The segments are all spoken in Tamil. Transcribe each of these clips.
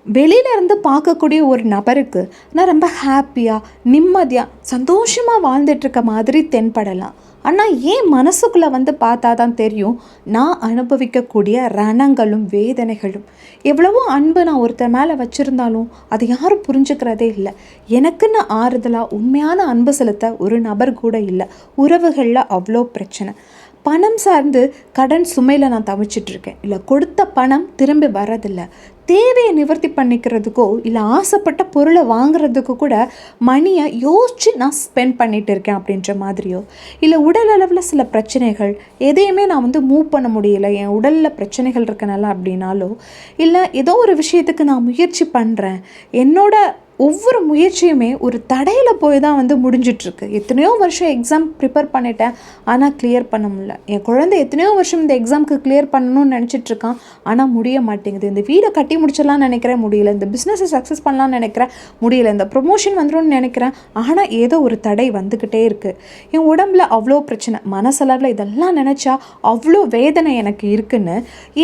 வெளியிலேருந்து பார்க்கக்கூடிய ஒரு நபருக்கு நான் ரொம்ப ஹாப்பியாக நிம்மதியாக சந்தோஷமாக வாழ்ந்துட்டுருக்க மாதிரி தென்படலாம். ஆனால் ஏன் மனசுக்குள்ளே பார்த்தா தான் தெரியும் நான் அனுபவிக்கக்கூடிய ரணங்களும் வேதனைகளும். எவ்வளவோ அன்பு நான் ஒருத்தர் மேலே வச்சுருந்தாலும் அதை யாரும் புரிஞ்சுக்கிறதே இல்லை. எனக்குன்னு ஆறுதலாக உண்மையான அன்பு செலுத்த ஒரு நபர் கூட இல்லை. உறவுகளில் அவ்வளோ பிரச்சனை. பணம் சார்ந்து கடன் சுமையில் நான் தவிச்சிட்ருக்கேன். இல்லை கொடுத்த பணம் திரும்பி வரதில்லை. தேவையை நிவர்த்தி பண்ணிக்கிறதுக்கோ இல்லை ஆசைப்பட்ட பொருளை வாங்குறதுக்கு கூட மணியை யோசித்து நான் ஸ்பெண்ட் பண்ணிகிட்டு இருக்கேன் அப்படின்ற மாதிரியோ, இல்லை உடல் அளவில் சில பிரச்சனைகள் எதையுமே நான் மூவ் பண்ண முடியல, என் உடலில் பிரச்சனைகள் இருக்கனால அப்படின்னாலோ, இல்லை ஏதோ ஒரு விஷயத்துக்கு நான் முயற்சி பண்ணுறேன், என்னோட ஒவ்வொரு முயற்சியுமே ஒரு தடையில் போய் தான் முடிஞ்சிட்ருக்கு. எத்தனையோ வருஷம் எக்ஸாம் ப்ரிப்பேர் பண்ணிட்டேன், ஆனால் கிளியர் பண்ண முடியல. என் குழந்தை எத்தனையோ வருஷம் இந்த எக்ஸாமுக்கு கிளியர் பண்ணணும்னு நினச்சிட்ருக்கான், ஆனால் முடிய மாட்டேங்குது. இந்த வீடை கட்டி முடிச்சிடலான்னு நினைக்கிறேன், முடியல. இந்த பிஸ்னஸை சக்ஸஸ் பண்ணலான்னு நினைக்கிறேன், முடியல. இந்த ப்ரொமோஷன் வந்துடும்னு நினைக்கிறேன், ஆனால் ஏதோ ஒரு தடை வந்துக்கிட்டே இருக்குது. என் உடம்புல அவ்வளோ பிரச்சனை, மனசளவில் இதெல்லாம் நினச்சா அவ்வளோ வேதனை எனக்கு இருக்குன்னு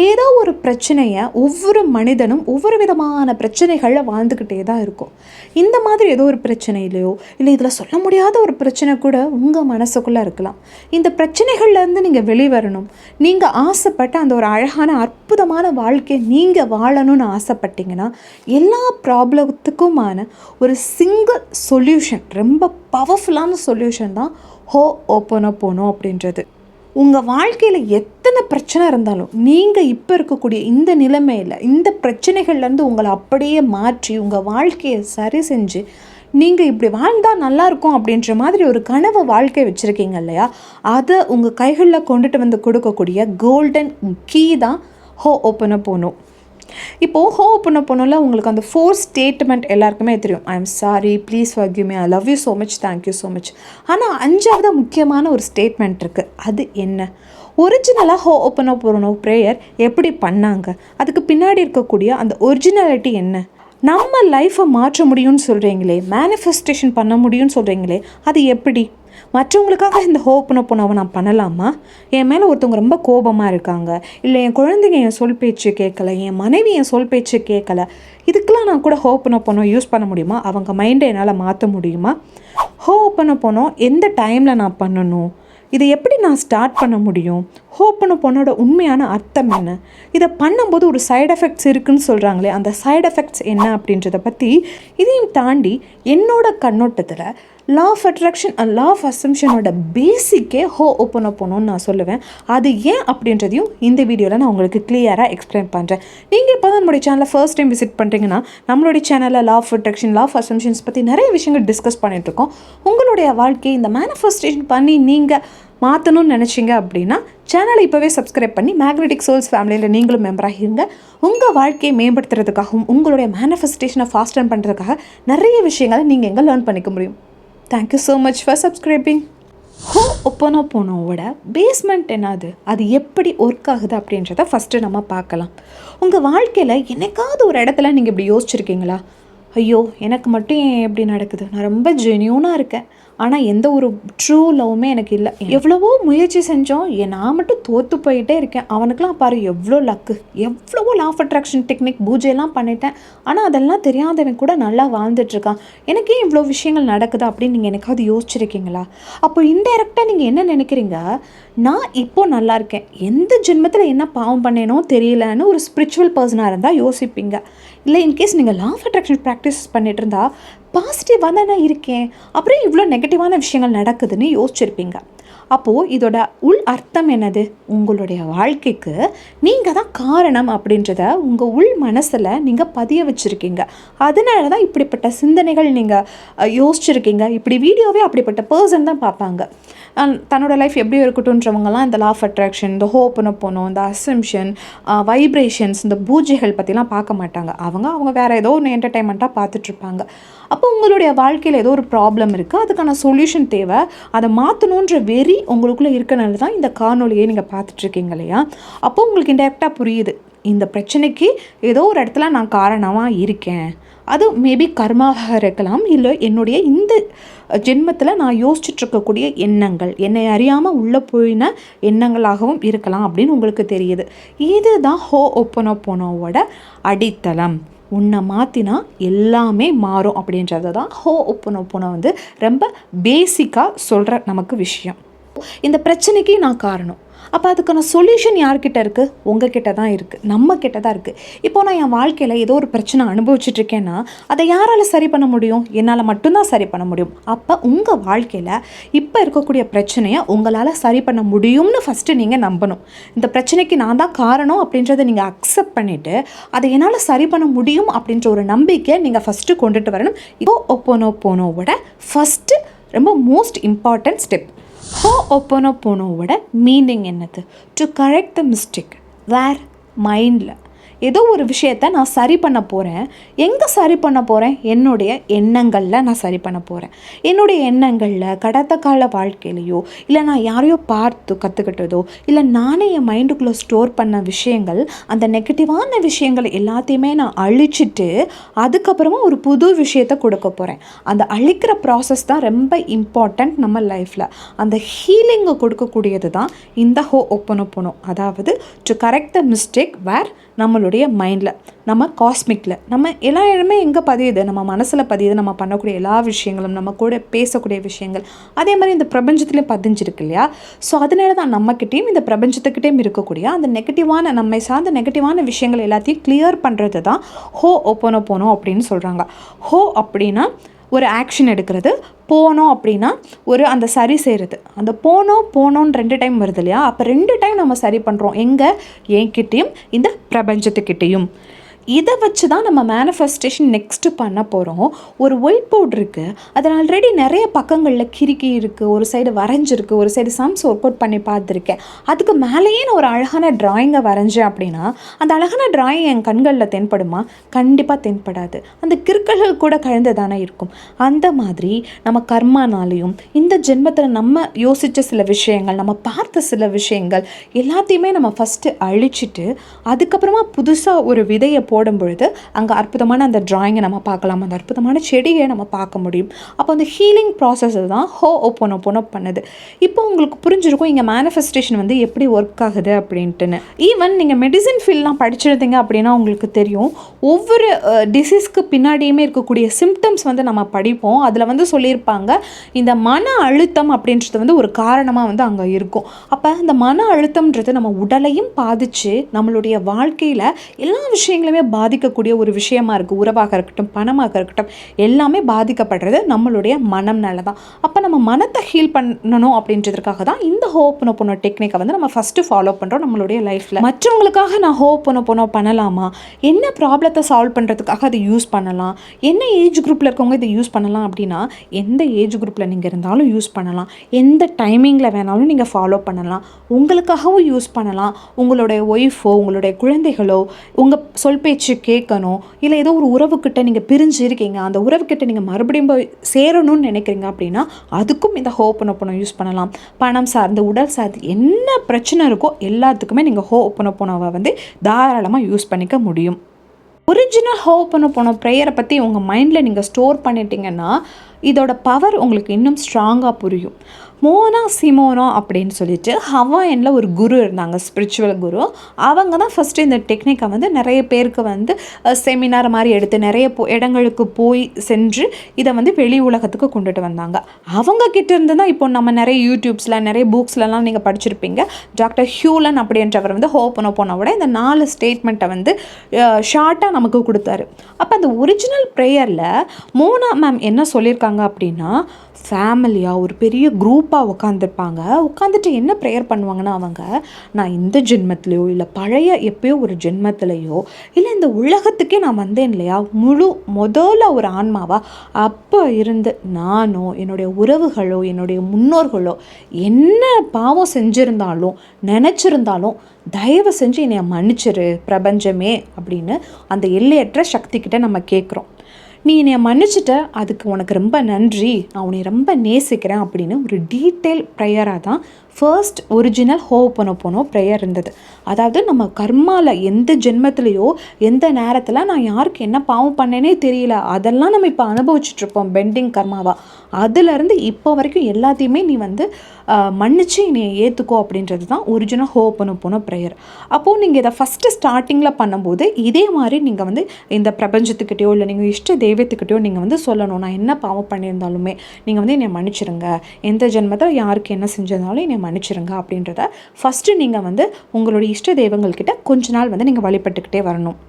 ஏதோ ஒரு பிரச்சனையை ஒவ்வொரு மனிதனும் ஒவ்வொரு விதமான பிரச்சனைகளில் வாழ்ந்துக்கிட்டே தான் இருக்கும். இந்த மாதிரி ஏதோ ஒரு பிரச்சனையிலையோ இல்லை இதில் சொல்ல முடியாத ஒரு பிரச்சனை கூட உங்கள் மனசுக்குள்ளே இருக்கலாம். இந்த பிரச்சனைகள்லேருந்து நீங்கள் வெளிவரணும், நீங்கள் ஆசைப்பட்ட அந்த ஒரு அழகான அற்புதமான வாழ்க்கையை நீங்கள் வாழணும்னு ஆசைப்பட்டீங்கன்னா எல்லா ப்ராப்ளத்துக்குமான ஒரு சிங்கிள் சொல்யூஷன், ரொம்ப பவர்ஃபுல்லான சொல்யூஷன் தான் ஹோபோனோபோனோ அப்படின்றது. உங்கள் வாழ்க்கையில் எத்தனை பிரச்சனை இருந்தாலும் நீங்கள் இப்போ இருக்கக்கூடிய இந்த நிலைமையில் இந்த பிரச்சனைகள்லேருந்து உங்களை அப்படியே மாற்றி உங்கள் வாழ்க்கையை சரி செஞ்சு நீங்கள் இப்படி வாழ்ந்தால் நல்லாயிருக்கும் அப்படின்ற மாதிரி ஒரு கனவு வாழ்க்கை வச்சுருக்கீங்க இல்லையா, அதை உங்கள் கைகளில் கொண்டுட்டு கொடுக்கக்கூடிய கோல்டன் கீ தான் ஹோபோனோபோனோ. இப்போது ஹோபோனோபோனோல உங்களுக்கு அந்த 4 ஸ்டேட்மெண்ட் எல்லாருக்குமே தெரியும். I am sorry, please forgive me, I love you so much, thank you so much. ஆனால் 5வது முக்கியமான ஒரு ஸ்டேட்மெண்ட் இருக்குது. அது என்ன? ஒரிஜினலாக ஹோபோனோபோனோ ப்ரேயர் எப்படி பண்ணாங்க, அதுக்கு பின்னாடி இருக்கக்கூடிய அந்த ஒரிஜினாலிட்டி என்ன? நம்ம லைஃப்பை மாற்ற முடியும்னு சொல்கிறீங்களே, மேனிஃபெஸ்டேஷன் பண்ண முடியும்னு சொல்கிறீங்களே, அது எப்படி? மற்றவங்களுக்காக இந்த ஹோபோனோபோனோவை நான் பண்ணலாமா? என் மேலே ஒருத்தவங்க ரொம்ப கோபமாக இருக்காங்க, இல்லை என் குழந்தைங்க என் சொல் பேச்சு கேட்கலை, என் மனைவி என் சொல் பேச்சு கேட்கலை, இதுக்கெலாம் நான் கூட ஹோபோனோபோனோ யூஸ் பண்ண முடியுமா? அவங்க மைண்டை என்னால் மாற்ற முடியுமா? ஹோபோனோபோனோ எந்த டைமில் நான் பண்ணணும்? இதை எப்படி நான் ஸ்டார்ட் பண்ண முடியும்? ஹோபோனோபோனோட உண்மையான அர்த்தம் என்ன? இதை பண்ணும்போது ஒரு சைடு எஃபெக்ட்ஸ் இருக்குதுன்னு சொல்கிறாங்களே, அந்த சைடு எஃபெக்ட்ஸ் என்ன அப்படின்றத பற்றி இதையும் தாண்டி என்னோட கண்ணோட்டத்தில் law of attraction and law of அசம்ஷனோட பேசிக்கே ஹோபோனோபோனோன்னு நான் சொல்லுவேன். அது ஏன் அப்படின்றதையும் இந்த வீடியோவில் நான் உங்களுக்கு கிளியராக எக்ஸ்பிளைன் பண்ணுறேன். நீங்கள் இப்போ தான் நம்மளுடைய சேனலை ஃபர்ஸ்ட் டைம் விசிட் பண்ணுறீங்கன்னா, நம்மளுடைய சேனலில் law of attraction, law of assumptions பற்றி நிறைய விஷயங்கள் டிஸ்கஸ் பண்ணிகிட்ருக்கோம். உங்களுடைய வாழ்க்கையை இந்த மேனிஃபெஸ்டேஷன் பண்ணி நீங்கள் மாற்றணும்னு நினச்சிங்க அப்படின்னா சேனலை இப்போவே சப்ஸ்கிரைப் பண்ணி மேக்னெட்டிக் சோல்ஸ் ஃபேமிலியில் நீங்களும் மெம்பராக இருங்க. உங்கள் வாழ்க்கையை மேம்படுத்துறதுக்காகவும் உங்களுடைய மேனிஃபெஸ்டேஷனை ஃபாஸ்ட் பண்ணுறதுக்காக நிறைய விஷயங்களை நீங்கள் எங்கே லேர்ன் பண்ணிக்க முடியும். Thank you so much for subscribing. ஹோபோனோபோனோவோட பேஸ்மெண்ட் என்னது, அது எப்படி ஒர்க் ஆகுது அப்படின்றத ஃபஸ்ட்டு நம்ம பார்க்கலாம். உங்கள் வாழ்க்கையில் என்னைக்காவது ஒரு இடத்துல நீங்கள் இப்படி யோசிச்சுருக்கீங்களா? ஐயோ, எனக்கு மட்டும் ஏன் எப்படி நடக்குது, நான் ரொம்ப ஜென்யூனாக இருக்கேன், ஆனால் எந்த ஒரு ட்ரூ லவ்வுமே எனக்கு இல்லை, எவ்வளவோ முயற்சி செஞ்சோம், நான் மட்டும் தோற்று போயிட்டே இருக்கேன், அவனுக்கெலாம் பாரு எவ்வளோ லக்கு, எவ்வளவோ லா ஆஃப் அட்ராக்ஷன் டெக்னிக் பூஜையெல்லாம் பண்ணிட்டேன், ஆனால் அதெல்லாம் தெரியாதவன் கூட நல்லா வாழ்ந்துட்டுருக்கான், எனக்கு ஏன் இவ்வளோ விஷயங்கள் நடக்குது அப்படின்னு நீங்கள் எனக்காவது யோசிச்சிருக்கீங்களா? அப்போ இன்டைரக்டாக நீங்கள் என்ன நினைக்கிறீங்க, நான் இப்போது நல்லா இருக்கேன், எந்த ஜென்மத்தில் என்ன பாவம் பண்ணேனோ தெரியலன்னு ஒரு ஸ்பிரிச்சுவல் பர்சனாக இருந்தால் யோசிப்பீங்க. இல்லை இன்கேஸ் நீங்கள் லா ஆஃப் அட்ராக்ஷன் ப்ராக்டிஸ் பண்ணிட்டு இருந்தால் பாசிட்டிவாக தானே இருக்கேன், அப்புறம் இவ்வளோ நெகட்டிவான விஷயங்கள் நடக்குதுன்னு யோசிச்சிருப்பீங்க. அப்போது இதோட உள் அர்த்தம் என்னது? உங்களுடைய வாழ்க்கைக்கு நீங்கள் தான் காரணம் அப்படின்றத உங்கள் உள் மனசில் நீங்கள் பதிய வச்சுருக்கீங்க. அதனால தான் இப்படிப்பட்ட சிந்தனைகள் நீங்கள் யோசிச்சுருக்கீங்க. இப்படி வீடியோவே அப்படிப்பட்ட பர்சன் தான் பார்ப்பாங்க. தன்னோட லைஃப் எப்படி இருக்கட்டும்ன்றவங்கலாம் இந்த லா ஆஃப் அட்ராக்ஷன், இந்த ஹோபோனோபோனோ, இந்த அசம்ஷன், வைப்ரேஷன்ஸ், இந்த பூஜைகள் பற்றிலாம் பார்க்க மாட்டாங்க. அவங்க வேறு ஏதோ ஒன்று என்டர்டைன்மெண்ட்டாக பார்த்துட்ருப்பாங்க. அப்போ உங்களுடைய வாழ்க்கையில் ஏதோ ஒரு ப்ராப்ளம் இருக்குது, அதுக்கான சொல்யூஷன் தேவை, அதை மாற்றணுன்ற வெறி உங்களுக்குள்ளே இருக்கனால தான் இந்த காணொலியை நீங்கள் பார்த்துட்ருக்கீங்க இல்லையா? அப்போ உங்களுக்கு இன்டெரக்டாக புரியுது, இந்த பிரச்சனைக்கு ஏதோ ஒரு இடத்துல நான் காரணமாக இருக்கேன். அது மேபி கர்மாவாக இருக்கலாம், இல்லை என்னுடைய இந்த ஜென்மத்தில் நான் யோசிச்சுட்ருக்கக்கூடிய எண்ணங்கள், என்னை அறியாமல் உள்ளே போயின எண்ணங்களாகவும் இருக்கலாம் அப்படின்னு உங்களுக்கு தெரியுது. இதுதான் ஹோபோனோபோனோவோட அடித்தளம். உன்னை மாற்றினா எல்லாமே மாறும் அப்படின்றது தான் ஹோப்போனோபோனோ வந்து ரொம்ப பேசிக்காக சொல்கிற நமக்கு விஷயம். இந்த பிரச்சனைக்கு நான் காரணம். அப்போ அதுக்கான சொல்யூஷன் யார்கிட்ட இருக்குது? உங்ககிட்ட தான் இருக்குது, நம்ம கிட்ட தான் இருக்குது. இப்போ நான் என் வாழ்க்கையில் ஏதோ ஒரு பிரச்சனை அனுபவிச்சுட்ருக்கேன்னா அதை யாரால் சரி பண்ண முடியும்? என்னால் மட்டும்தான் சரி பண்ண முடியும். அப்போ உங்கள் வாழ்க்கையில் இப்போ இருக்கக்கூடிய பிரச்சனையை உங்களால் சரி பண்ண முடியும்னு ஃபஸ்ட்டு நீங்கள் நம்பணும். இந்த பிரச்சனைக்கு நான் தான் காரணம் அப்படின்றத நீங்கள் அக்செப்ட் பண்ணிவிட்டு அதை என்னால் சரி பண்ண முடியும் அப்படின்ற ஒரு நம்பிக்கை நீங்கள் ஃபஸ்ட்டு கொண்டுட்டு வரணும். ஹோப்போனோபோனோவோட ஃபஸ்ட்டு ரொம்ப மோஸ்ட் இம்பார்ட்டன்ட் ஸ்டெப். ஹோப்போனோபோனோவோட மீனிங் என்னது? டு கரெக்ட் த மிஸ்டேக் வேர் மைண்டில். ஏதோ ஒரு விஷயத்தை நான் சரி பண்ண போகிறேன். எங்கே சரி பண்ண போகிறேன்? என்னுடைய எண்ணங்களில் நான் சரி பண்ண போகிறேன். என்னுடைய எண்ணங்களில் கடந்த கால வாழ்க்கையிலையோ இல்லை நான் யாரையோ பார்த்து கற்றுக்கிட்டதோ இல்லை நானே என் மைண்டுக்குள்ளே ஸ்டோர் பண்ண விஷயங்கள், அந்த நெகட்டிவான விஷயங்கள் எல்லாத்தையுமே நான் அழிச்சிட்டு அதுக்கப்புறமா ஒரு புது விஷயத்தை கொடுக்க போகிறேன். அந்த அழிக்கிற ப்ராசஸ் தான் ரொம்ப இம்பார்ட்டண்ட் நம்ம லைஃப்பில். அந்த ஹீலிங்கை கொடுக்கக்கூடியது தான் இந்த ஹோப்போனோபோனோ. அதாவது டு கரெக்ட் த மிஸ்டேக் வேர் நம்மளுடைய மைண்டில், நம்ம காஸ்மிக்கில், நம்ம எல்லா இடமே எங்கே பதியுது? நம்ம மனசில் பதியுது. நம்ம பண்ணக்கூடிய எல்லா விஷயங்களும், நம்ம கூட பேசக்கூடிய விஷயங்கள் அதே மாதிரி இந்த பிரபஞ்சத்துலேயும் பதிஞ்சிருக்கு இல்லையா? ஸோ அதனால தான் நம்மக்கிட்டேயும் இந்த பிரபஞ்சத்துக்கிட்டேயும் இருக்கக்கூடிய அந்த நெகட்டிவான, நம்மை சார்ந்த நெகட்டிவான விஷயங்கள் எல்லாத்தையும் கிளியர் பண்ணுறது தான் ஹோப்போனோபோனோ அப்படின்னு சொல்கிறாங்க. ஹோ அப்படின்னா ஒரு ஆக்ஷன் எடுக்கிறது, போனோம் அப்படின்னா ஒரு அந்த சரி செய்கிறது. அந்த போனோன்னு 2 டைம் வருது இல்லையா? அப்போ 2 டைம் நம்ம சரி பண்ணுறோம். எங்கே? என்கிட்டையும் இந்த பிரபஞ்சத்துக்கிட்டேயும். இதை வச்சு தான் நம்ம மேனிஃபெஸ்டேஷன் நெக்ஸ்ட்டு பண்ண போகிறோம். ஒரு ஒயிட் போர்டு இருக்குது, அதில் ஆல்ரெடி நிறைய பக்கங்களில் கிறுக்கி இருக்குது, ஒரு சைடு வரைஞ்சிருக்கு, ஒரு சைடு சம்ஸ் ஒர்க் அவுட் பண்ணி பார்த்துருக்கேன். அதுக்கு மேலேயே நான் ஒரு அழகான ட்ராயிங்கை வரைஞ்சேன் அப்படின்னா அந்த அழகான ட்ராயிங் என் கண்களில் தென்படுமா? கண்டிப்பாக தென்படாது. அந்த கிறுக்கல்கள் கூட கலந்து தானே இருக்கும். அந்த மாதிரி நம்ம கர்மானாலையும் இந்த ஜென்மத்தில் நம்ம யோசித்த சில விஷயங்கள், நம்ம பார்த்த சில விஷயங்கள் எல்லாத்தையுமே நம்ம ஃபஸ்ட்டு அழிச்சிட்டு அதுக்கப்புறமா புதுசாக ஒரு விதையை போடும் பொழுது அங்கே அற்புதமான அந்த ட்ராயிங்கை நம்ம பார்க்கலாம், அந்த அற்புதமான செடியை நம்ம பார்க்க முடியும். அப்போ அந்த ஹீலிங் ப்ராசஸ் தான் ஹோப்போனோபோனோ பண்ணுது. இப்போ உங்களுக்கு புரிஞ்சிருக்கும் இங்கே மேனிஃபெஸ்டேஷன் வந்து எப்படி ஒர்க் ஆகுது அப்படின்ட்டுன்னு. ஈவன் நீங்கள் மெடிசன் ஃபீல்ட்லாம் படிச்சிருந்தீங்க அப்படின்னா உங்களுக்கு தெரியும், ஒவ்வொரு டிசீஸ்க்கு பின்னாடியுமே இருக்கக்கூடிய சிம்டம்ஸ் வந்து நம்ம படிப்போம். அதில் வந்து சொல்லியிருப்பாங்க இந்த மன அழுத்தம் அப்படின்றது வந்து ஒரு காரணமாக வந்து அங்கே இருக்கும். அப்போ இந்த மன அழுத்தம்ன்றது நம்ம உடலையும் பாதித்து நம்மளுடைய வாழ்க்கையில் எல்லா விஷயங்களுமே பாதிக்கக்கூடிய ஒரு விஷயமா இருக்குது. உறவாக இருக்கட்டும், பணமாக இருக்கட்டும், எல்லாமே பாதிக்கப்படுறது நம்மளுடைய மனம்னால தான். அப்போ நம்ம மனத்தை ஹீல் பண்ணணும் அப்படின்றதுக்காக தான் இந்த ஹோப்போனோபோனோ டெக்னிக்கை வந்து நம்ம ஃபஸ்ட்டு ஃபாலோ பண்ணுறோம் நம்மளுடைய லைஃப்பில். மற்றவங்களுக்காக நான் ஹோப்போனோபோனோ பண்ணலாமா? என்ன ப்ராப்ளத்தை சால்வ் பண்ணுறதுக்காக அதை யூஸ் பண்ணலாம்? என்ன ஏஜ் குரூப்பில் இருக்கவங்க இதை யூஸ் பண்ணலாம் அப்படின்னா எந்த ஏஜ் குரூப்பில் நீங்கள் இருந்தாலும் யூஸ் பண்ணலாம். எந்த டைமிங்கில் வேணாலும் நீங்கள் ஃபாலோ பண்ணலாம். உங்களுக்காகவும் யூஸ் பண்ணலாம். உங்களுடைய ஒய்ஃபோ, உங்களுடைய குழந்தைகளோ உங்கள் சொல் பேச்சு கேட்கணும், இல்லை ஏதோ ஒரு உறவுக்கிட்ட நீங்கள் பிரிஞ்சு இருக்கீங்க, அந்த உறவுக்கிட்ட நீங்கள் மறுபடியும் போய் சேரணும்னு நினைக்கிறீங்க அப்படின்னா அதுக்கும் இந்த ஹோப்போனோபோனோ யூஸ் பண்ணலாம். பணம் சார்ந்து, உடல் சார்ந்து என்ன பிரச்சனை இருக்கோ எல்லாத்துக்குமே நீங்கள் ஹோப்போனோபோனோவை வந்து தாராளமாக யூஸ் பண்ணிக்க முடியும். ஒரிஜினல் ஹோப்போனோபோனோ ப்ரேயரை பற்றி உங்கள் மைண்டில் நீங்கள் ஸ்டோர் பண்ணிட்டீங்கன்னா இதோட பவர் உங்களுக்கு இன்னும் ஸ்ட்ராங்காக புரியும். மோனா சிமோனா அப்படின்னு சொல்லிட்டு ஹவாயனில் ஒரு குரு இருந்தாங்க, ஸ்பிரிச்சுவல் குரு. அவங்க தான் ஃபஸ்ட்டு இந்த டெக்னிக்கை வந்து நிறைய பேருக்கு வந்து செமினார் மாதிரி எடுத்து நிறைய இடங்களுக்கு போய் சென்று இதை வந்து வெளி உலகத்துக்கு கொண்டுட்டு வந்தாங்க. அவங்க கிட்ட இருந்து தான் இப்போ நம்ம நிறைய யூடியூப்ஸில் நிறைய புக்ஸ்லலாம் நீங்கள் படிச்சிருப்பீங்க. டாக்டர் ஹியூலன் அப்படின்றவர் வந்து ஹோப்போனோபோனோவோட இந்த 4 ஸ்டேட்மெண்ட்டை வந்து ஷார்ட்டாக நமக்கு கொடுத்தாரு. அப்போ அந்த ஒரிஜினல் ப்ரேயரில் மோனா மேம் என்ன சொல்லியிருக்காங்க அப்படின்னா, ஃபேமிலியாக ஒரு பெரிய குரூப்பாக உட்காந்துருப்பாங்க. உட்காந்துட்டு என்ன ப்ரேயர் பண்ணுவாங்கன்னா, அவங்க நான் இந்த ஜென்மத்திலையோ இல்லை பழைய எப்பயோ ஒரு ஜென்மத்திலையோ இல்லை இந்த உலகத்துக்கே நான் வந்தேன் இல்லையா, முதல்ல ஒரு ஆன்மாவா, அப்போ இருந்து நானோ என்னுடைய உறவுகளோ என்னுடைய முன்னோர்களோ என்ன பாவம் செஞ்சுருந்தாலும் நினச்சிருந்தாலும் தயவு செஞ்சு என்னை மன்னிச்சிரு பிரபஞ்சமே அப்படின்னு அந்த எல்லையற்ற சக்திக்கிட்ட நம்ம கேட்குறோம். நீ என்னை மன்னிச்சிட்ட, அதுக்கு உனக்கு ரொம்ப நன்றி, நான் உன்னை ரொம்ப நேசிக்கிறேன் அப்படின்னு ஒரு டீட்டெயில் ப்ரேயராக தான் ஃபர்ஸ்ட் ஒரிஜினல் ஹோப்பனோபோனோ ப்ரேயர் இருந்தது. அதாவது நம்ம கர்மாவில் எந்த ஜென்மத்திலையோ எந்த நேரத்தில் நான் யாருக்கு என்ன பாவம் பண்ணேனே தெரியல, அதெல்லாம் நம்ம இப்போ அனுபவிச்சுட்ருப்போம் பெண்டிங் கர்மாவா. அதுலேருந்து இப்போ வரைக்கும் எல்லாத்தையுமே நீ வந்து மன்னிச்சு நீ ஏற்றுக்கோ அப்படின்றது தான் ஒரிஜினல் ஹோப்பனோபோனோ ப்ரேயர். அப்போது நீங்கள் இதை ஃபஸ்ட்டு ஸ்டார்டிங்கில் பண்ணும்போது இதே மாதிரி நீங்கள் வந்து இந்த பிரபஞ்சத்துக்கிட்டேயோ இல்லை நீங்கள் இஷ்ட தெய்வத்துக்கிட்டேயோ நீங்கள் வந்து சொல்லணும், நான் என்ன பாவம் பண்ணியிருந்தாலுமே நீங்கள் வந்து என்னை மன்னிச்சிருங்க, எந்த ஜென்மத்தில் யாருக்கு என்ன செஞ்சிருந்தாலும் என்னை மன்னிச்சிருங்க அப்படின்றத ஃபஸ்ட்டு நீங்கள் வந்து உங்களுடைய இஷ்ட தெய்வங்கள்கிட்ட கொஞ்ச நாள் வந்து நீங்கள் வழிபட்டுக்கிட்டே வரணும்.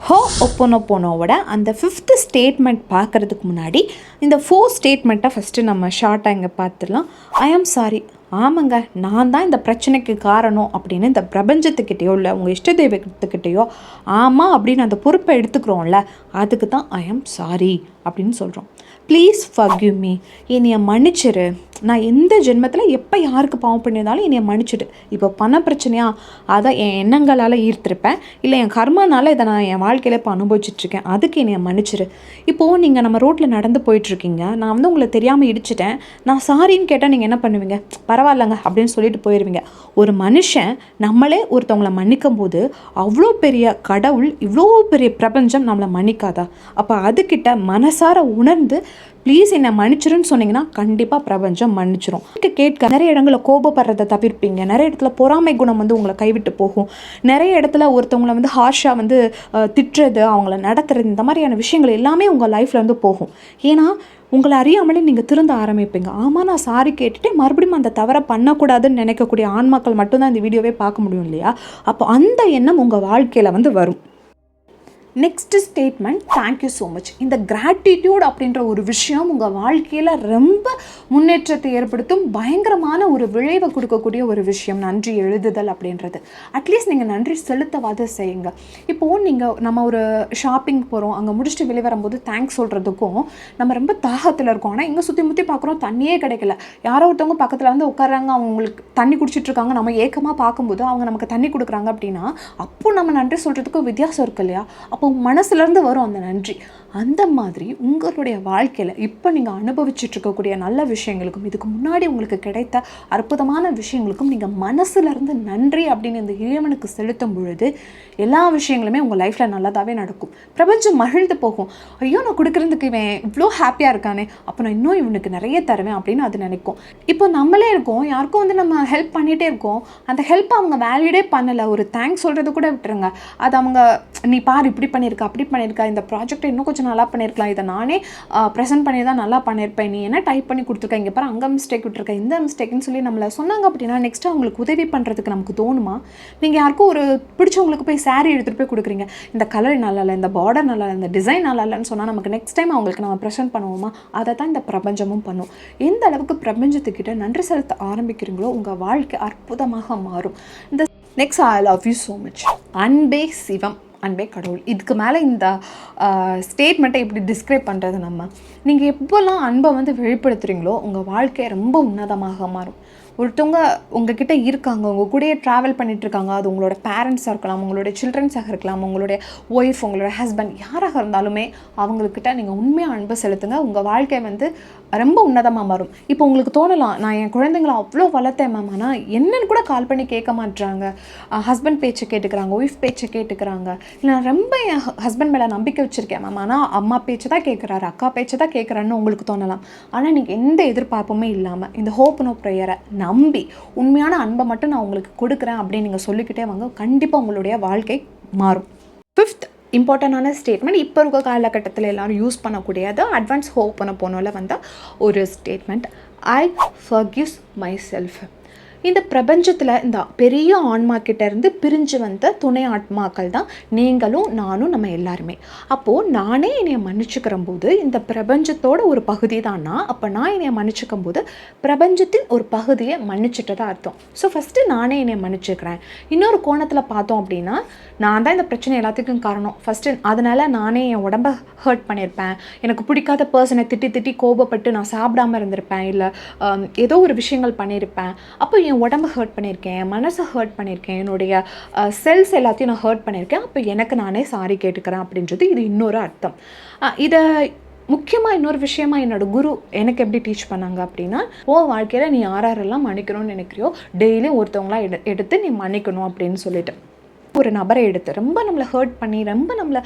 ஹோப்பனோபோனோவோட அந்த 5th ஸ்டேட்மெண்ட் பார்க்குறதுக்கு முன்னாடி இந்த 4 ஸ்டேட்மெண்ட்டை ஃபஸ்ட்டு நம்ம ஷார்ட்டாக இங்கே பார்த்துடலாம். ஐ ஆம் சாரி, ஆமாங்க நான் தான் இந்த பிரச்சனைக்கு காரணம் அப்படின்னு இந்த பிரபஞ்சத்துக்கிட்டேயோ இல்லை உங்கள் இஷ்ட தெய்வத்துக்கிட்டேயோ ஆமாம் அப்படின்னு அந்த பொறுப்பை எடுத்துக்கிறோம்ல, அதுக்கு தான் ஐ ஆம் சாரி அப்படின்னு சொல்கிறோம். ப்ளீஸ் ஃபர்கிவ் மீ, என்னைய மன்னிச்சிரு, நான் எந்த ஜென்மத்தில் எப்போ யாருக்கு பாவம் பண்ணியிருந்தாலும் என்னைய மன்னிச்சிடு. இப்போ பண பிரச்சனையா, அதை என் எண்ணங்களால் ஈர்த்திருப்பேன், இல்லை என் கர்மானால இதை நான் என் வாழ்க்கையில் இப்போ அனுபவிச்சுட்ருக்கேன், அதுக்கு என்னைய மன்னிச்சிரு. இப்போது நீங்கள் நம்ம ரோட்டில் நடந்து போயிட்டுருக்கீங்க, நான் வந்து உங்களை தெரியாமல் இடிச்சிட்டேன், நான் சாரின்னு கேட்டால் நீங்கள் என்ன பண்ணுவீங்க? பரவாயில்லங்க அப்படின்னு சொல்லிட்டு போயிடுவீங்க. ஒரு மனுஷன் நம்மளே ஒருத்தவங்களை மன்னிக்கும் போது அவ்வளோ பெரிய கடவுள், இவ்வளோ பெரிய பிரபஞ்சம் நம்மளை மன்னிக்காதா? அப்போ அதுக்கிட்ட மனசார உணர்ந்து ப்ளீஸ் என்னை மன்னிச்சிருன்னு சொன்னீங்கன்னா கண்டிப்பாக பிரபஞ்சம் மன்னிச்சிரும். கேட்க நிறைய இடங்களில் கோபப்படுறதை தவிர்ப்பீங்க, நிறைய இடத்துல பொறாமை குணம் வந்து உங்களை கைவிட்டு போகும், நிறைய இடத்துல ஒருத்தவங்களை வந்து ஹார்ஷாக வந்து திட்டுறது, அவங்கள நடத்துறது, இந்த மாதிரியான விஷயங்கள் எல்லாமே உங்கள் லைஃப்பில் வந்து போகும். ஏன்னா உங்களை அறியாமலே நீங்கள் திருந்த ஆரம்பிப்பீங்க. ஆமாம் நான் சாரி கேட்டுட்டு மறுபடியும் அந்த தவறை பண்ணக்கூடாதுன்னு நினைக்கக்கூடிய ஆண்மக்கள் மட்டும்தான் இந்த வீடியோவே பார்க்க முடியும் இல்லையா? அப்போ அந்த எண்ணம் உங்கள் வாழ்க்கையில் வந்து வரும். Next statement, thank you so much. இந்த கிராட்டிடியூட் அப்படின்ற ஒரு விஷயம் உங்கள் வாழ்க்கையில் ரொம்ப முன்னேற்றத்தை ஏற்படுத்தும், பயங்கரமான ஒரு விளைவை கொடுக்கக்கூடிய ஒரு விஷயம் நன்றி எழுதுதல் அப்படின்றது. அட்லீஸ்ட் நீங்கள் நன்றி செலுத்தவாத செய்யுங்க. இப்போது நம்ம ஒரு ஷாப்பிங் போகிறோம், அங்கே முடிச்சுட்டு வெளியே வரும்போது தேங்க்ஸ் சொல்கிறதுக்கும் நம்ம ரொம்ப தாகத்தில் இருக்கோம், ஆனால் இங்கே சுற்றி முற்றி பார்க்குறோம் தண்ணியே கிடைக்கல, யாரோ ஒருத்தவங்க பக்கத்தில் வந்து உட்காராங்க, அவங்களுக்கு தண்ணி குடிச்சிட்ருக்காங்க, நம்ம ஏக்கமாக பார்க்கும்போது அவங்க நமக்கு தண்ணி கொடுக்குறாங்க அப்படின்னா அப்போது நம்ம நன்றி சொல்கிறதுக்கும் வித்தியாசம் இருக்கு இல்லையா? அப்போ மனசுலேருந்து வரும் அந்த நன்றி. அந்த மாதிரி உங்களுடைய வாழ்க்கையில் இப்போ நீங்கள் அனுபவிச்சுட்ருக்கக்கூடிய நல்ல விஷயங்களுக்கும் இதுக்கு முன்னாடி உங்களுக்கு கிடைத்த அற்புதமான விஷயங்களுக்கும் நீங்கள் மனசுலேருந்து நன்றி அப்படின்னு இந்த இறைவனுக்கு செலுத்தும் பொழுது எல்லா விஷயங்களுமே உங்கள் லைஃப்பில் நல்லதாகவே நடக்கும். பிரபஞ்சம் மகிழ்ந்து போகும். ஐயோ நான் கொடுக்குறதுக்கு இவன் இவ்வளோ ஹாப்பியாக இருக்கானே, அப்போ நான் இன்னும் இவனுக்கு நிறைய தருவேன் அப்படின்னு அது நினைக்கும். இப்போ நம்மளே இருக்கோம், யாருக்கும் வந்து நம்ம ஹெல்ப் பண்ணிகிட்டே இருக்கோம், அந்த ஹெல்ப்பை அவங்க வேல்யூடே பண்ணலை, ஒரு தேங்க்ஸ் சொல்கிறது கூட விட்டுருங்க, அது அவங்க நீ பாரு இப்படி பண்ணியிருக்கா அப்படி பண்ணியிருக்கா, இந்த ப்ராஜெக்டை இன்னும் கொஞ்சம் நல்லா பண்ணியிருக்கலாம், இதை நானே ப்ரெசென்ட் பண்ணி தான் நல்லா பண்ணியிருப்பேன், நீ என்ன டைப் பண்ணி கொடுத்துருக்க, இங்கே பாரு அங்கே மிஸ்டேக் விட்டுருக்க, இந்த மிஸ்டேக்னு சொல்லி நம்மளை சொன்னாங்க அப்படின்னா நெக்ஸ்ட்டு அவங்களுக்கு உதவி பண்ணுறதுக்கு நமக்கு தோணுமா? நீங்கள் யாருக்கும் ஒரு பிடிச்சவங்களுக்கு போய் சாரீ எடுத்துகிட்டு போய் கொடுக்குறீங்க, இந்த கலர் நல்லா இல்லை, இந்த பார்டர் நல்லா இல்லை, இந்த டிசைன் நல்லா இல்லைன்னு சொன்னால் நமக்கு நெக்ஸ்ட் டைம் அவங்களுக்கு நம்ம ப்ரெசென்ட் பண்ணுவோமா? அதை தான் இந்த பிரபஞ்சமும் பண்ணும். எந்த அளவுக்கு பிரபஞ்சத்துக்கிட்ட நன்றி செலுத்த ஆரம்பிக்கிறீங்களோ உங்கள் வாழ்க்கை அற்புதமாக மாறும். இந்த next I love you so much. அன்பே சிவம், அன்பே கடவுள். இதுக்கு மேலே இந்த ஸ்டேட்மெண்ட்டை எப்படி டிஸ்கிரைப் பண்ணுறது? நீங்கள் எப்போல்லாம் அன்பை வந்து வெளிப்படுத்துகிறீங்களோ உங்கள் வாழ்க்கை ரொம்ப உன்னதமாக மாறும். ஒருத்தவங்க உங்ககிட்ட இருக்காங்க, உங்கள் கூடயே ட்ராவல் பண்ணிகிட்ருக்காங்க, அது உங்களோட பேரண்ட்ஸாக இருக்கலாம், உங்களுடைய சில்ட்ரன்ஸாக இருக்கலாம், உங்களுடைய ஒய்ஃப், உங்களோட ஹஸ்பண்ட், யாராக இருந்தாலுமே அவங்கக்கிட்ட நீங்கள் உண்மையாக அன்பை செலுத்துங்க. உங்கள் வாழ்க்கை வந்து ரொம்ப உன்னதமாக மாறும். இப்போ உங்களுக்கு தோணலாம், நான் என் குழந்தைங்களை அவ்வளோ வளர்த்தேன் மேம், ஆனால் என்னன்னு கூட கால் பண்ணி கேட்க மாட்டுறாங்க, ஹஸ்பண்ட் பேச்சை கேட்டுக்கிறாங்க, ஒய்ஃப் பேச்சை கேட்டுக்கிறாங்க, இல்லை நான் ரொம்ப என் ஹஸ்பண்ட் மேலே நம்பிக்கை வச்சுருக்கேன் மேம், ஆனால் அம்மா பேச்சு தான் கேட்குறாரு, அக்கா பேச்சு தான் கேட்குறான்னு உங்களுக்கு தோணலாம். ஆனால் நீங்கள் எந்த எதிர்பார்ப்புமே இல்லாமல் இந்த ஹோப்பனோ ப்ரேயரை நம்பி உண்மையான அன்பை மட்டும் நான் உங்களுக்கு கொடுக்குறேன் அப்படின்னு நீங்கள் சொல்லிக்கிட்டே வாங்க, கண்டிப்பாக உங்களுடைய வாழ்க்கை மாறும். 5th இம்பார்ட்டண்டான ஸ்டேட்மெண்ட், இப்போ இருக்க காலகட்டத்தில் எல்லோரும் யூஸ் பண்ணக்கூடியது, அட்வான்ஸ் ஹோப்பனோபோனோவில் வந்த ஒரு statement, I forgive my self. இந்த பிரபஞ்சத்தில் இந்த பெரிய ஆன்மாக்கிட்டேருந்து பிரிஞ்சு வந்த துணை ஆத்மாக்கள் தான் நீங்களும் நானும் நம்ம எல்லாருமே. அப்போது நானே என்னைய மன்னிச்சுக்கிற போது இந்த பிரபஞ்சத்தோட ஒரு பகுதி தான்னா, அப்போ நான் என்னைய மன்னிச்சுக்கும் போது பிரபஞ்சத்தின் ஒரு பகுதியை மன்னிச்சுட்டதா அர்த்தம். ஸோ ஃபஸ்ட்டு நானே என்னைய மன்னிச்சுக்கிறேன். இன்னொரு கோணத்தில் பார்த்தோம் அப்படின்னா, நான் தான் இந்த பிரச்சனை எல்லாத்துக்கும் காரணம், ஃபஸ்ட்டு அதனால் நானே என் உடம்பை ஹர்ட் பண்ணியிருப்பேன், எனக்கு பிடிக்காத பர்சனை திட்டி கோபப்பட்டு நான் சாப்பிடாமல் இருந்திருப்பேன், இல்லை ஏதோ ஒரு விஷயங்கள் பண்ணியிருப்பேன், அப்போ என் உடம்பை ஹர்ட் பண்ணியிருக்கேன், என் மனசை ஹர்ட் பண்ணியிருக்கேன், என்னுடைய செல்ஸ் எல்லாத்தையும் நான் ஹர்ட் பண்ணியிருக்கேன், அப்போ எனக்கு நானே சாரி கேட்டுக்கிறேன் அப்படின்றது இது இன்னொரு அர்த்தம். இதை முக்கியமாக இன்னொரு விஷயமா என்னோட குரு எனக்கு எப்படி டீச் பண்ணாங்க அப்படின்னா, வாழ்க்கையில் நீ யாரெல்லாம் மன்னிக்கணும்னு நினைக்கிறியோ டெய்லியும் ஒருத்தவங்களா எடுத்து நீ மன்னிக்கணும் அப்படின்னு சொல்லிட்டு, ஒரு நபரை எடுத்து ரொம்ப நம்மளை ஹர்ட் பண்ணி ரொம்ப நம்மளை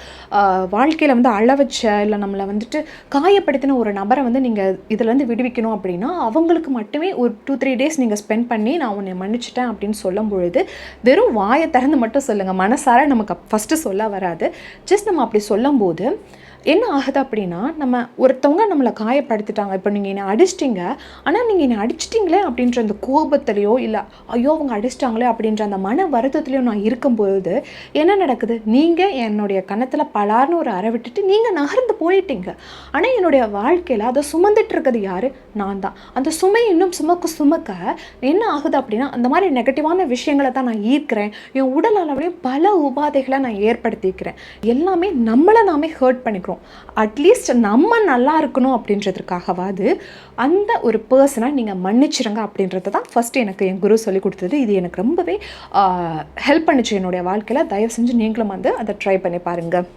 வாழ்க்கையில் வந்து அழ வச்ச இல்லை நம்மளை வந்துட்டு காயப்படுத்தின ஒரு நபரை வந்து நீங்கள் இதுலேருந்து விடுவிக்கணும் அப்படின்னா அவங்களுக்கு மட்டுமே ஒரு 2-3 டேஸ் நீங்கள் ஸ்பெண்ட் பண்ணி நான் உன்னை மன்னிச்சிட்டேன் அப்படின்னு சொல்லும் பொழுது வெறும் வாயை திறந்து மட்டும் சொல்லுங்கள், மனசார நமக்கு ஃபஸ்ட்டு சொல்ல வராது. ஜஸ்ட் நம்ம அப்படி சொல்லும்போது என்ன ஆகுது அப்படின்னா, நம்ம ஒருத்தவங்க நம்மளை காயப்படுத்திட்டாங்க, இப்போ நீங்கள் என்னை அடிச்சிட்டிங்க, ஆனால் நீங்கள் என்னை அடிச்சிட்டிங்களே அப்படின்ற அந்த கோபத்துலையோ இல்லை ஐயோ அவங்க அடிச்சிட்டாங்களே அப்படின்ற அந்த மன வருத்தத்துலையோ நான் இருக்கும்பொழுது என்ன நடக்குது, நீங்கள் என்னுடைய கன்னத்தில் பலார்னு ஒரு அறை விட்டுட்டு நீங்கள் நகர்ந்து போயிட்டீங்க. ஆனால் என்னுடைய வாழ்க்கையில் அதை சுமந்துட்டு இருக்கிறது யார்? நான் தான். அந்த சுமை இன்னும் சுமக்க என்ன ஆகுது அப்படின்னா, அந்த மாதிரி நெகட்டிவான விஷயங்களை தான் நான் ஈர்க்கிறேன். என் உடல் அளவுலையும் பல உபாதைகளை நான் ஏற்படுத்திக்கிறேன். எல்லாமே நம்மளை நாமே ஹர்ட் பண்ணிக்கிறோம். அட்லீஸ்ட் நம்ம நல்லா இருக்கணும் அப்படின்றதுக்காகவாது அந்த ஒரு பர்சனை நீங்கள் மன்னிச்சிருங்க அப்படின்றது தான் ஃபஸ்ட்டு எனக்கு என் குரு சொல்லி கொடுத்தது. இது எனக்கு ரொம்பவே ஹெல்ப் பண்ணிச்சு என்னுடைய வாழ்க்கையில். தயவு செஞ்சு நீங்களும் வந்து அதை ட்ரை பண்ணி பாருங்கள்.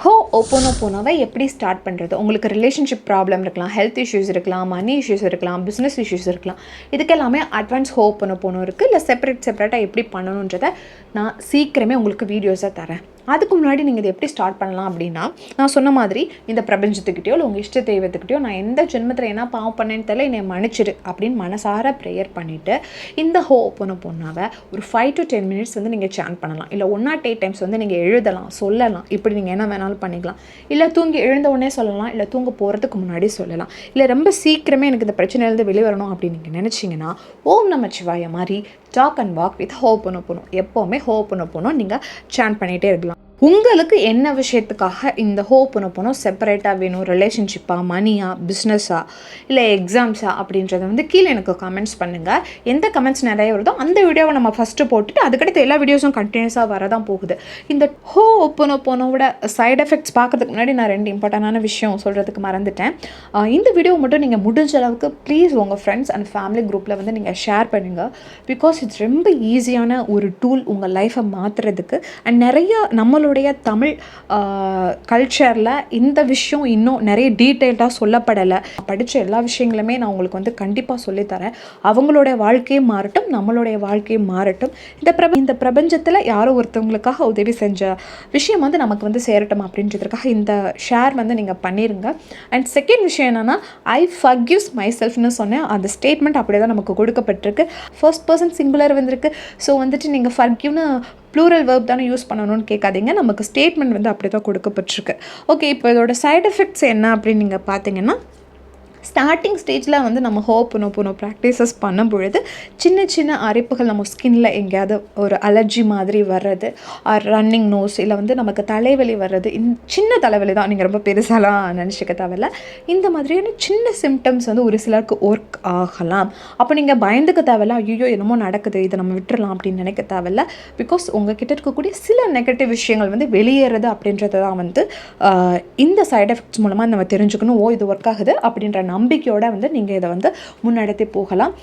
ஹோபோனோபோனோவை எப்படி ஸ்டார்ட் பண்ணுறது? உங்களுக்கு ரிலேஷன்ஷிப் ப்ராப்ளம் இருக்கலாம், ஹெல்த் இஷ்யூஸ் இருக்கலாம், மனி இஷ்யூஸ் இருக்கலாம், பிஸ்னஸ் இஷ்யூஸ் இருக்கலாம். இதுக்கெல்லாமே அட்வான்ஸ் ஹோபோனோபோனோ இருக்குது. இல்லை செப்பரேட்டாக எப்படி பண்ணணுன்றதை நான் சீக்கிரமே உங்களுக்கு வீடியோஸாக தரேன். அதுக்கு முன்னாடி நீங்கள் இதை எப்படி ஸ்டார்ட் பண்ணலாம் அப்படின்னா, நான் சொன்ன மாதிரி இந்த பிரபஞ்சத்துக்கிட்டேயோ இல்லை உங்கள் இஷ்ட தெய்வத்துக்கிட்டேயோ நான் எந்த ஜென்மத்தில் என்ன பாவம் பண்ணேன்னு தெரியல, என்னை மன்னிச்சிடு அப்படின்னு மனசார ப்ரேயர் பண்ணிவிட்டு இந்த ஹோபோனோபோனோவை ஒரு 5 to 10 minutes வந்து நீங்கள் சாண்ட் பண்ணலாம். இல்லை 1 or 8 times வந்து நீங்கள் எழுதலாம், சொல்லலாம். இப்படி நீங்கள் என்ன வேணாலும் பண்ணிக்கலாம். இல்லை தூங்கி எழுந்த உடனே சொல்லலாம், இல்லை தூங்க போகிறதுக்கு முன்னாடி சொல்லலாம். இல்லை ரொம்ப சீக்கிரமே எனக்கு இந்த பிரச்சனையிலேருந்து வெளிவரணும் அப்படின்னு நீங்கள் நினச்சிங்கன்னா ஓம் நமச்சிவாய மாதிரி டாக் அண்ட் வாக் வித் ஹோபோனோபோனோ எப்போவுமே ஹோபோனோபோனோ நீங்கள் சாண்ட் பண்ணிகிட்டே இருக்கலாம். உங்களுக்கு என்ன விஷயத்துக்காக இந்த ஹோபோனோபோனோ செப்பரேட்டாக வேணும்? ரிலேஷன்ஷிப்பா, மனியா, பிஸ்னஸா, இல்லை எக்ஸாம்ஸா அப்படின்றத வந்து கீழே எனக்கு கமெண்ட்ஸ் பண்ணுங்கள். எந்த கமெண்ட்ஸ் நிறைய வருதோ அந்த வீடியோவை நம்ம ஃபஸ்ட்டு போட்டுட்டு அதுக்கடுத்து எல்லா வீடியோஸும் கண்டினியூஸாக வரதான் போகுது. இந்த ஹோபோனோபோனோவோட சைட் எஃபெக்ட்ஸ் பார்க்கறதுக்கு முன்னாடி நான் 2 இம்பார்ட்டண்டான விஷயம் சொல்கிறதுக்கு மறந்துட்டேன். இந்த வீடியோ மட்டும் நீங்கள் முடிஞ்ச அளவுக்கு ப்ளீஸ் உங்கள் ஃப்ரெண்ட்ஸ் அண்ட் ஃபேமிலி குரூப்பில் வந்து நீங்கள் ஷேர் பண்ணுங்கள். பிகாஸ் இட்ஸ் ரொம்ப ஈஸியான ஒரு டூல் உங்கள் லைஃப்பை மாற்றுறதுக்கு. அண்ட் நிறைய நம்மளோட தமிழ் கல்ச்சரில் இந்த விஷயம் இன்னும் நிறைய டீட்டெயில்டாக சொல்லப்படலை. படித்த எல்லா விஷயங்களுமே நான் உங்களுக்கு வந்து கண்டிப்பாக சொல்லித்தரேன். அவங்களுடைய வாழ்க்கையும் மாறட்டும், நம்மளுடைய வாழ்க்கையும் மாறட்டும். இந்த பிரபஞ்சத்தில் யாரோ ஒருத்தவங்களுக்காக உதவி செஞ்ச விஷயம் வந்து நமக்கு வந்து சேரட்டும் அப்படின்றதுக்காக இந்த ஷேர் வந்து நீங்கள் பண்ணிடுங்க. அண்ட் செகண்ட் விஷயம் என்னென்னா, ஐ ஃபர்கிவ்ஸ் மை செல்ஃப்னு சொன்னேன். அந்த ஸ்டேட்மெண்ட் அப்படியே தான் நமக்கு கொடுக்கப்பட்டிருக்கு. ஃபர்ஸ்ட் பர்சன் சிங்குலர் வந்திருக்கு. ஸோ வந்துட்டு நீங்கள் ஃபர்கிவ்னு ப்ளூரல் வேர்ப் தானே யூஸ் பண்ணணும்னு கேட்காதீங்க. நமக்கு ஸ்டேட்மெண்ட் வந்து அப்படி தான் கொடுக்கப்பட்டிருக்கு. ஓகே, இப்போ இதோட சைட் எஃபெக்ட்ஸ் என்ன அப்படின்னு நீங்கள் பார்த்தீங்கன்னா, ஸ்டார்டிங் ஸ்டேஜில் வந்து நம்ம ஹோபோனோபோனோ ப்ராக்டிசஸ் பண்ணும் பொழுது சின்ன சின்ன அரிப்புகள் நம்ம ஸ்கின்னில் எங்கேயாவது ஒரு அலர்ஜி மாதிரி வர்றது, ஆர் ரன்னிங் நோஸ், இல்லை வந்து நமக்கு தலைவலி வர்றது, சின்ன தலைவலி தான், நீங்கள் ரொம்ப பெருசாலாம் நினச்சிக்க தேவையில்ல. இந்த மாதிரியான சின்ன சிம்டம்ஸ் வந்து ஒரு சிலருக்கு ஒர்க் ஆகலாம். அப்போ நீங்கள் பயந்துக்க தேவையில்ல, ஐயோ என்னமோ நடக்குது இதை நம்ம விட்டுறலாம் அப்படின்னு நினைக்க தேவையில்ல. பிகாஸ் உங்ககிட்ட இருக்கக்கூடிய சில நெகட்டிவ் விஷயங்கள் வந்து வெளியேறது அப்படின்றது தான் வந்து இந்த சைட் எஃபெக்ட்ஸ் மூலமாக நம்ம தெரிஞ்சுக்கணும். இது ஒர்க் ஆகுது அப்படின்ற நம்பிக்கையோட வந்து நீங்கள் இதை வந்து முன்னெடுத்து போகலாம்.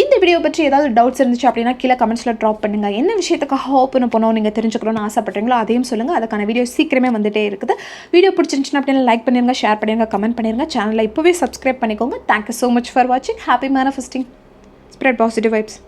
இந்த வீடியோ பற்றி ஏதாவது டவுட்ஸ் இருந்துச்சு அப்படின்னா கீழே கமெண்ட்ஸில் ட்ராப் பண்ணுங்கள். என்ன விஷயத்துக்காக ஹோபோனோபோனோ நீங்கள் தெரிஞ்சுக்கணும்னு ஆசைப்பட்றீங்களோ அதையும் சொல்லுங்கள். அதுக்கான வீடியோ சீக்கிரமே வந்துட்டே இருக்குது. வீடியோ பிடிச்சிருந்துச்சுன்னா அப்படின்னா லைக் பண்ணிடுங்க, ஷேர் பண்ணிடுங்க, கமெண்ட் பண்ணிடுங்க. சேனலை இப்போவே சப்ஸ்கிரைப் பண்ணிக்கோங்க. தேங்க்யூ ஸோ மச் ஃபார் வாட்சிங். Happy manifesting. Spread positive vibes.